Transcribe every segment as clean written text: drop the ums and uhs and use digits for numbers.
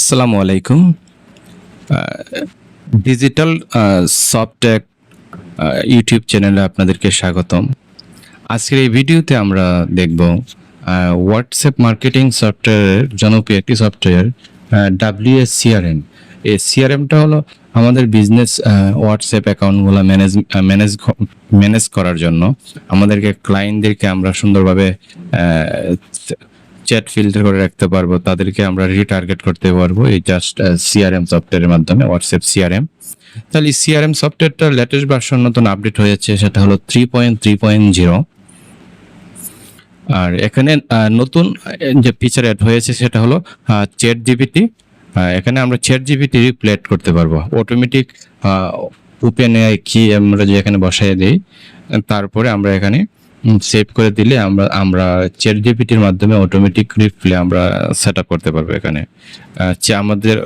আসসালামু আলাইকুম। Digital সফটটেক YouTube চ্যানেলে আপনাদেরকে স্বাগতম। আজকের এই ভিডিওতে আমরা দেখব হোয়াটসঅ্যাপ মার্কেটিং সফটওয়্যারের জনপ্রিয় একটি সফটওয়্যার WS CRM। এই সিআরএমটা হলো আমাদের বিজনেস হোয়াটসঅ্যাপ অ্যাকাউন্টগুলো ম্যানেজ করার জন্য আমাদেরকে ক্লায়েন্টদেরকে আমরা সুন্দরভাবে চ্যাট ফিল্টার করে রাখতে পারবো, তাদেরকে আমরা রিটার্গেট করতে পারবো এই জাস্ট সিআরএম সফটওয়্যারের মাধ্যমে, হোয়াটসঅ্যাপ সিআরএম। তাহলে এই সিআরএম সফটওয়্যারটার লেটেস্ট ভার্সন নতুন আপডেট হয়েছে, সেটা হলো 3.3.0। আর এখানে নতুন যে ফিচার অ্যাড হয়েছে সেটা হলো চ্যাট জিপিটি। এখানে আমরা চ্যাট জিপিটি রিপ্লেট করতে পারবো অটোমেটিক। ওপেন এআই কি আমরা যে এখানে বসাই দিই, তারপরে আমরা এখানে সেভ করে দিলে আমরা চ্যাট জিপিটির মাধ্যমে অটোমেটিক রিপ্লে আমরা সেট আপ করতে পারবো। এখানে আমাদের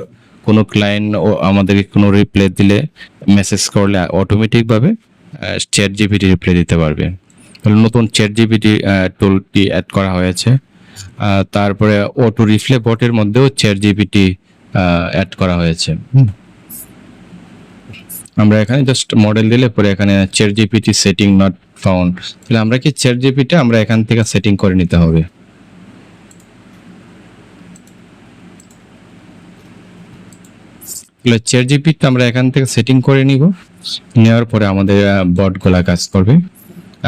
কোনো ক্লায়েন্ট ও আমাদেরকে কোনো রিপ্লে দিলে, মেসেজ করলে অটোমেটিকভাবে চ্যাট জিপিটি রিপ্লে দিতে পারবে। নতুন চ্যাট জিপিটি টুলটি অ্যাড করা হয়েছে। তারপরে অটো রিপ্লে বটের মধ্যেও চ্যাট জিপিটি অ্যাড করা হয়েছে। আমরা এখানে জাস্ট মডেল দিলে পরে এখানে chat GPT setting not found, তাহলে আমরা কি চ্যাট জিপিটি আমরা এখান থেকে সেটিং করে নিতে হবে। চ্যাট জিপিটি আমরা এখান থেকে সেটিং করে নিব, নেওয়ার পরে আমাদের বটগুলা কাজ করবে।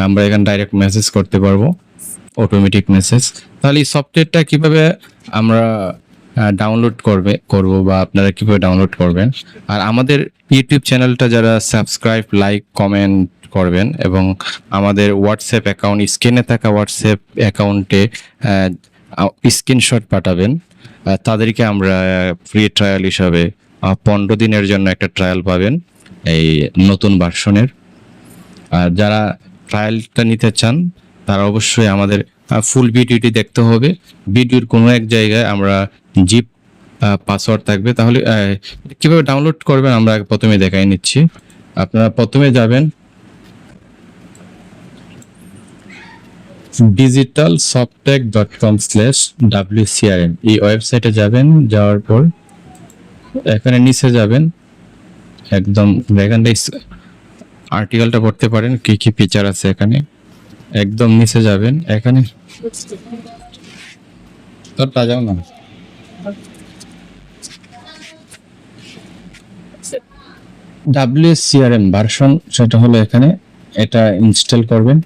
আমরা এখানে ডাইরেক্ট মেসেজ করতে পারবো, অটোমেটিক মেসেজ। তাহলে এই সফটওয়্যারটা কিভাবে আমরা ডাউনলোড করব বা আপনারা কিভাবে ডাউনলোড করবেন, আর আমাদের ইউটিউব চ্যানেলটা যারা সাবস্ক্রাইব, লাইক, কমেন্ট করবেন এবং আমাদের হোয়াটসঅ্যাপ অ্যাকাউন্ট, স্ক্রিনে থাকা হোয়াটসঅ্যাপ অ্যাকাউন্টে স্ক্রিনশট পাঠাবেন, তাদেরকে আমরা ফ্রি ট্রায়াল হিসাবে 15 দিনের জন্য একটা ট্রায়াল পাবেন এই নতুন ভার্সনের। আর যারা ট্রায়ালটা নিতে চান তারা অবশ্যই আমাদের ফুল ভিডিওটি দেখতে হবে। ভিডিওর কোনো এক জায়গায় আমরা জিপ পাসওয়ার্ড থাকবে। তাহলে কিভাবে ডাউনলোড করবেন আমরা প্রথমে দেখাই নিচ্ছি। আপনারা প্রথমে যাবেন digitalsofttech.com/WCRM, এই ওয়েবসাইটে যাবেন। যাওয়ার পর এখানে নিচে যাবেন, একদম এখানে আর্টিকেলটা পড়তে পারেন কি কি ফিচার আছে। এখানে একদম নিচে যাবেন, এখানে তোরটা যাও না, WCRM ভার্সন, সেটা হলো এখানে, এটা ইনস্টল করবেন।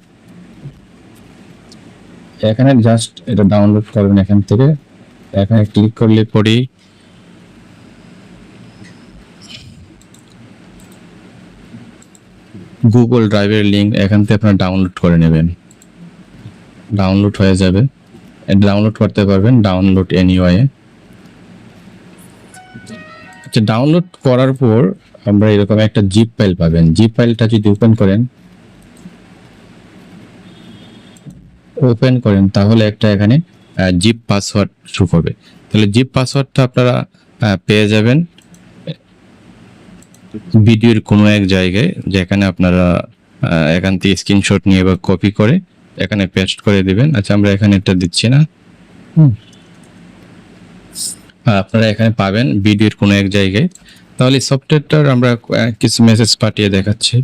এখানে জাস্ট এটা ডাউনলোড করবেন এখান থেকে। এখানে ক্লিক করলে পরেই গুগল ড্রাইভের লিঙ্ক এখান থেকে আপনারা ডাউনলোড করে নেবেন। ডাউনলোড হয়ে যাবে, ডাউনলোড করতে পারবেন ডাউনলোড এনিওয়ে। আচ্ছা, ডাউনলোড করার পর আমরা এরকম একটা জিপ ফাইল পাবেন। জিপ ফাইলটা যদি ওপেন করেন তাহলে একটা এখানে জিপ পাসওয়ার্ড শো করবে। তাহলে জিপ পাসওয়ার্ডটা আপনারা পেয়ে যাবেন ভিডিওর কোনো এক জায়গায়, যেখানে আপনারা এখান থেকে স্ক্রিনশট নিয়ে বা কপি করে এখানে পেস্ট করে দিবেন। আচ্ছা, আমরা এখানে এটা দিচ্ছি না, আপনারা এখানে পাবেন ভিডিওর কোনো এক জায়গায়। তাহলে সফটওয়্যারটার আমরা কিছু মেসেজ পাঠিয়ে দেখাচ্ছি।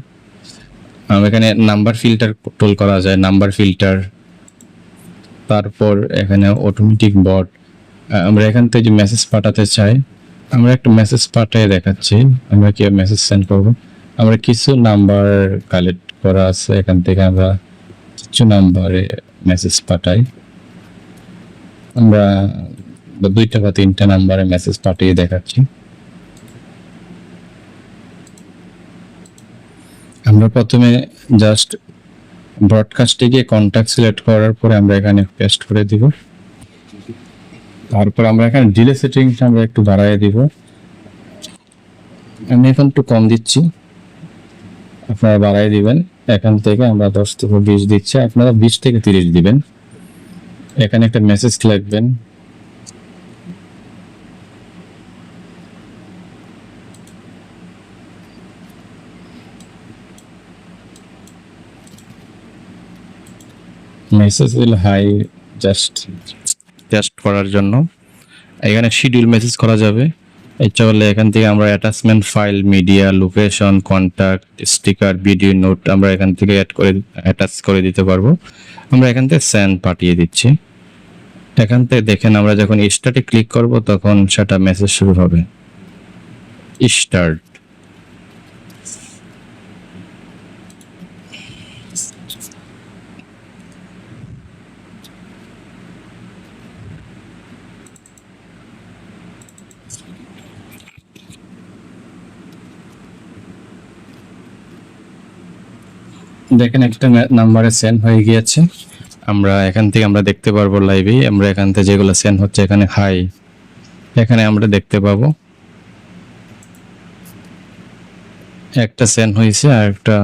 এখানে নাম্বার ফিল্টার টুল করা যায়, নাম্বার ফিল্টার। তারপর এখানে অটোমেটিক বট। আমরা এখান থেকে যে মেসেজ পাঠাতে চাই, আমরা একটা মেসেজ পাঠিয়ে দেখাচ্ছি। আমরা কি মেসেজ সেন্ড করব, আমরা কিছু নাম্বার কালেক্ট করা আছে, এখান থেকে আমরা কিছু নাম্বারে মেসেজ পাঠাই। আমরা 2টা বা 3টা নাম্বারে মেসেজ পাঠিয়ে দেখাচ্ছি। আমরা প্রথমে জাস্ট ব্রডকাস্টে গিয়ে কন্ট্যাক্ট সিলেক্ট করার পরে আমরা এখানে পেস্ট করে দিব। তারপর আমরা এখানে ডিলে সেটিংটা আমরা একটু বাড়ায় দিব। আমি এখন একটু কম দিচ্ছি, আপনারা বাড়াই দিবেন। এখান থেকে আমরা 10 থেকে 20 দিচ্ছি, আপনারা 20 থেকে 30 দিবেন। এখানে একটা মেসেজ লিখবেন, message will hi, just test করার জন্য। এখানে শিডিউল মেসেজ করা যাবে। ইচ্ছা করলে এখান থেকে আমরা attachment file, media, location, contact, sticker, video note আমরা এখান থেকে অ্যাটাচ করে দিতে পারবো। আমরা এখান থেকে সেন্ড পাঠিয়ে দিচ্ছি। এখান থেকে দেখেন আমরা যখন স্টার্টে ক্লিক করব তখন সেটা মেসেজ শুরু হবে। স্টার্ট। দেখেন একটা নাম্বারে সেন্ড হয়ে গিয়েছে। আমরা এখান থেকে আমরা দেখতে পারবো লাইভে, আমরা এখান থেকে যেগুলো সেন্ড হচ্ছে এখানে হাই, এখানে আমরা দেখতে পাবো একটা সেন্ড হয়েছে আর একটা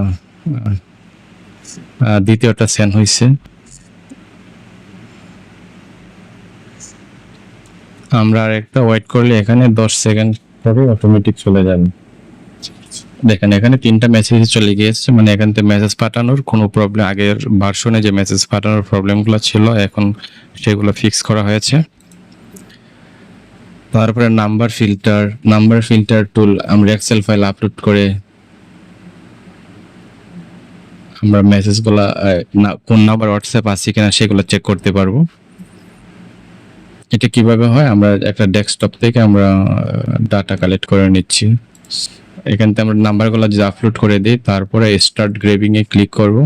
দ্বিতীয়টা সেন্ড হয়েছে। আমরা আর একটা ওয়েট করলে এখানে 10 সেকেন্ড পরে অটোমেটিক চলে যাবে। দেখেন এখানে 3টা মেসেজ চলে গিয়েছে, মানে এখান থেকে মেসেজ পাঠানোর কোনো প্রবলেম, আগের ভার্সনে যে মেসেজ পাঠানোর প্রবলেমগুলো ছিল এখন সেগুলো ফিক্স করা হয়েছে। তারপরে নাম্বার ফিল্টার টুল, আমরা এক্সেল ফাইল আপলোড করে আমরা মেসেজগুলো কোন নাম্বার হোয়াটসঅ্যাপ আছে কিনা সেগুলো চেক করতে পারবো। এটা কিভাবে হয়, আমরা একটা ডেস্কটপ থেকে আমরা ডাটা কালেক্ট করে নিচ্ছি। এখান থেকে আমরা নাম্বারগুলো যদি আপলোড করে দিই, তারপরে স্টার্ট গ্রেবিং এ ক্লিক করব,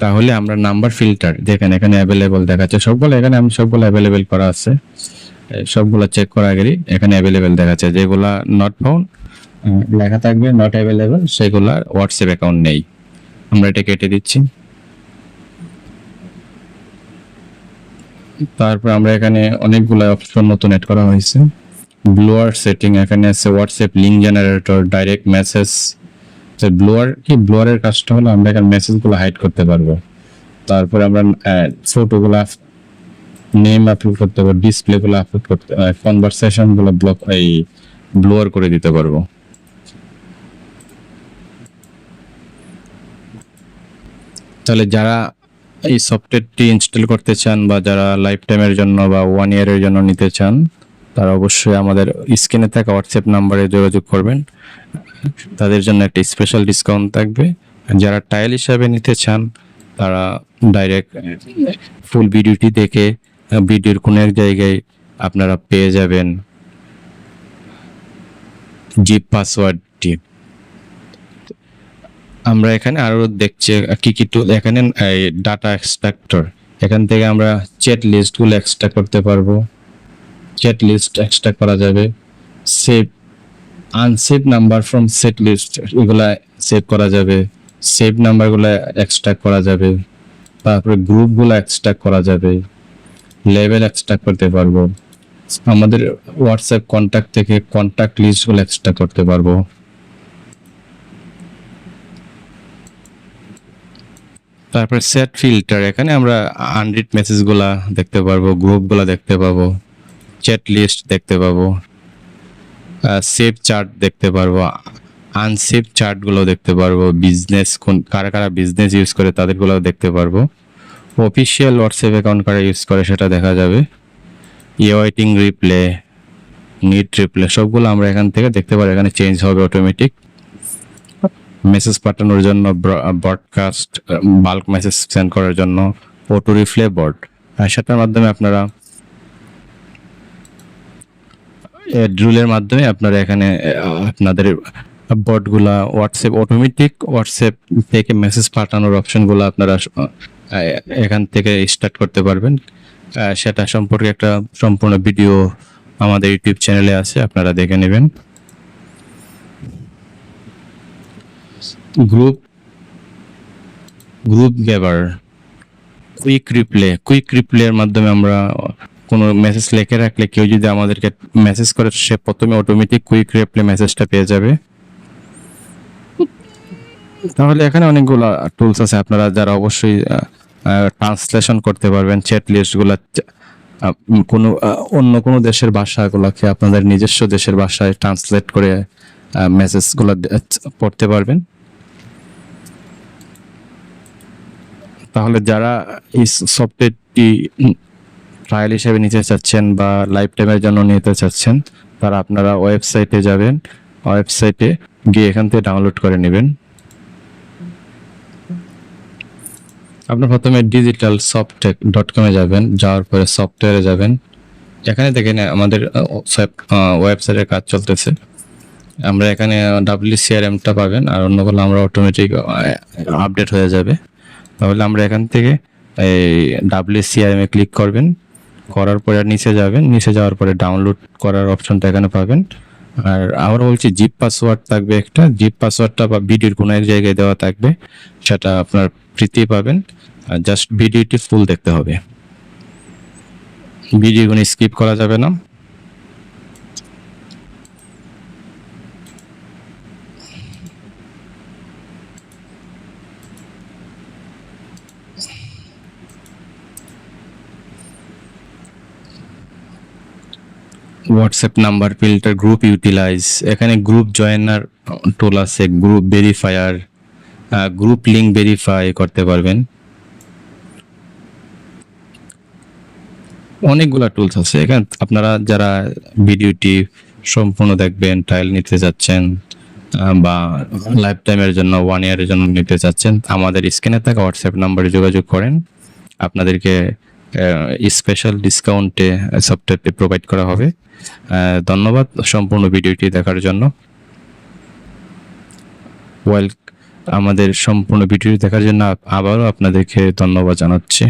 তাহলে আমরা নাম্বার ফিল্টার দেখেন এখানে অ্যাভেলেবল দেখাচ্ছে সবগুলো। এখানে আমি সবগুলো অ্যাভেলেবল করা আছে, সবগুলো চেক করা গেলে এখানে অ্যাভেলেবল দেখাচ্ছে। যেগুলা নট ফাউন্ড লেখা থাকবে নট অ্যাভেলেবল, সেগুলা হোয়াটসঅ্যাপ অ্যাকাউন্ট নেই। আমরা এটা কেটে দিচ্ছি। তারপর আমরা এখানে অনেকগুলো অপশন নতুন এড করা হয়েছে। ব্লোয়ার সেটিং, এখানে আছে WhatsApp link generator, direct message. ব্লোয়ারের কাজটা হলো আমরা এখানে মেসেজগুলো হাইড করতে পারবো। তারপর আমরা ফটোগুলো নেম আপলোড করতে পারবো, ডিসপ্লেগুলো আপলোড করতে, কনভারসেশনগুলো ব্লোয়ার করে দিতে পারবো। তাহলে যারা এই সফটওয়্যারটি ইনস্টল করতে চান বা যারা লাইফ টাইমের জন্য বা 1 ইয়ারের জন্য নিতে চান, তারা অবশ্যই আমাদের স্ক্রিনে থাকা হোয়াটসঅ্যাপ নাম্বারে যোগাযোগ করবেন। তাদের জন্য একটা স্পেশাল ডিসকাউন্ট থাকবে। যারা ট্রায়াল হিসাবে নিতে চান তারা ডাইরেক্ট ফুল ভিডিওটি দেখে ভিডিওর কোনো এক জায়গায় আপনারা পেয়ে যাবেন জিপ পাসওয়ার্ডটি। আমরা এখানে আরো দেখছি কি কি টুল, এখানে ডাটা এক্সট্রাক্টর, এখান থেকে আমরা চ্যাট লিস্টগুলো এক্সট্রাক্ট করতে পারবো। চ্যাট লিস্ট এক্সট্রাক্ট করা যাবে। Save unsave number from set list, এগুলা সেভ করা যাবে। সেভ নাম্বারগুলো এক্সট্রাক্ট করা যাবে। তারপরে গ্রুপগুলো এক্সট্রাক্ট করা যাবে। লেভেল এক্সট্রাক্ট করতে পারবো। আমাদের হোয়াটসঅ্যাপ কন্ট্যাক্ট থেকে কন্ট্যাক্ট লিস্টগুলো এক্সট্রাক্ট করতে পারবো। তারপরে সেট ফিল্টার, এখানে আমরা আনরিড মেসেজগুলা দেখতে পারবো, গ্রুপগুলো দেখতে পাবো, চ্যাট লিস্ট দেখতে পাবো, সেভ চার্ট দেখতে পারবো, আনসেভ চার্টগুলো দেখতে পারবো, বিজনেস কারা কারা বিজনেস ইউজ করে তাদেরগুলো দেখতে পারবো, অফিসিয়াল হোয়াটসঅ্যাপ অ্যাকাউন্ট কারা ইউজ করে সেটা দেখা যাবে, ওয়েটিং রিপ্লে, নিড রিপ্লে, সবগুলো আমরা এখান থেকে দেখতে পারি। এখানে চেঞ্জ হবে অটোমেটিক। মেসেজ পাঠানোর জন্য ব্রডকাস্ট, বাল্ক মেসেজ সেন্ড করার জন্য অটো রিপ্লে বট, আর সেটার মাধ্যমে আপনারা ড্রুলের মাধ্যমে আপনারা এখানে আপনাদের বটগুলা হোয়াটসঅ্যাপ অটোমেটিক হোয়াটসঅ্যাপ থেকে মেসেজ পাঠানোর অপশনগুলো আপনারা এখান থেকে স্টার্ট করতে পারবেন। সেটা সম্পর্কে একটা সম্পূর্ণ ভিডিও আমাদের ইউটিউব চ্যানেলে আছে, আপনারা দেখে নেবেন। গ্রুপ গেভার, কুইক রিপ্লের মাধ্যমে আমরা কোনো মেসেজ লিখে রাখলে কেউ যদি আমাদেরকে মেসেজ করে সে প্রথমে অটোমেটিক কুইক রিপ্লে মেসেজটা পেয়ে যাবে। তাহলে এখানে অনেকগুলো টুলস আছে, আপনারা যারা অবশ্যই ট্রান্সলেশন করতে পারবেন চ্যাট লিস্টগুলো, কোনো অন্য কোনো দেশের ভাষাগুলোকে আপনাদের নিজস্ব দেশের ভাষায় ট্রান্সলেট করে মেসেজগুলো পড়তে পারবেন। তাহলে যারা এই সফটওয়্যারটি ট্রায়াল হিসেবে নিতে চাচ্ছেন বা লাইফ টাইমের জন্য নিতে চাচ্ছেন, তারা আপনারা ওয়েবসাইটে যাবেন, ওয়েবসাইটে গিয়ে এখান থেকে ডাউনলোড করে নেবেন। আপনার প্রথমে digitalsoftech.com-এ যাবেন, যাওয়ার পরে সফটওয়্যারে যাবেন। এখানে দেখেন আমাদের ওয়েবসাইটের কাজ চলতেছে। আমরা এখানে WCRM-টা পাবেন, আর অন্যগুলো আমরা অটোমেটিক আপডেট হয়ে যাবে। তাহলে আমরা এখান থেকে এই WCRM-এ ক্লিক করবেন, করার পরে নিচে যাবেন, নিচে যাওয়ার পরে ডাউনলোড করার অপশনটা এখানে পাবেন। আর আমরা বলছি জিপ পাসওয়ার্ড থাকবে একটা, জিপ পাসওয়ার্ডটা বা ভিডিওর কোনো এক জায়গায় দেওয়া থাকবে, সেটা আপনার ফ্রিতেই পাবেন। আর জাস্ট ভিডিওটি ফুল দেখতে হবে, ভিডিও কোনো স্কিপ করা যাবে না। WhatsApp number filter, group utilize, এখানে গ্রুপ জয়েনার টুল আছে, group verifier, group link verify করতে পারবেন। অনেকগুলা টুলস আছে এখানে। আপনারা যারা ভিডিওটি সম্পূর্ণ দেখবেন, ট্রায়াল নিতে যাচ্ছেন বা লাইফ টাইমের জন্য 1 ইয়ারের জন্য নিতে চাচ্ছেন, আমাদের স্ক্রিনে থাকা হোয়াটসঅ্যাপ নাম্বারে যোগাযোগ করেন। আপনাদেরকে স্পেশাল ডিসকাউন্টে সফটওয়্যারটি প্রোভাইড করা হবে। ধন্যবাদ সম্পূর্ণ ভিডিওটি দেখার জন্য। আমাদের সম্পূর্ণ ভিডিওটি দেখার জন্য আবারও আপনাদেরকে ধন্যবাদ জানাচ্ছি।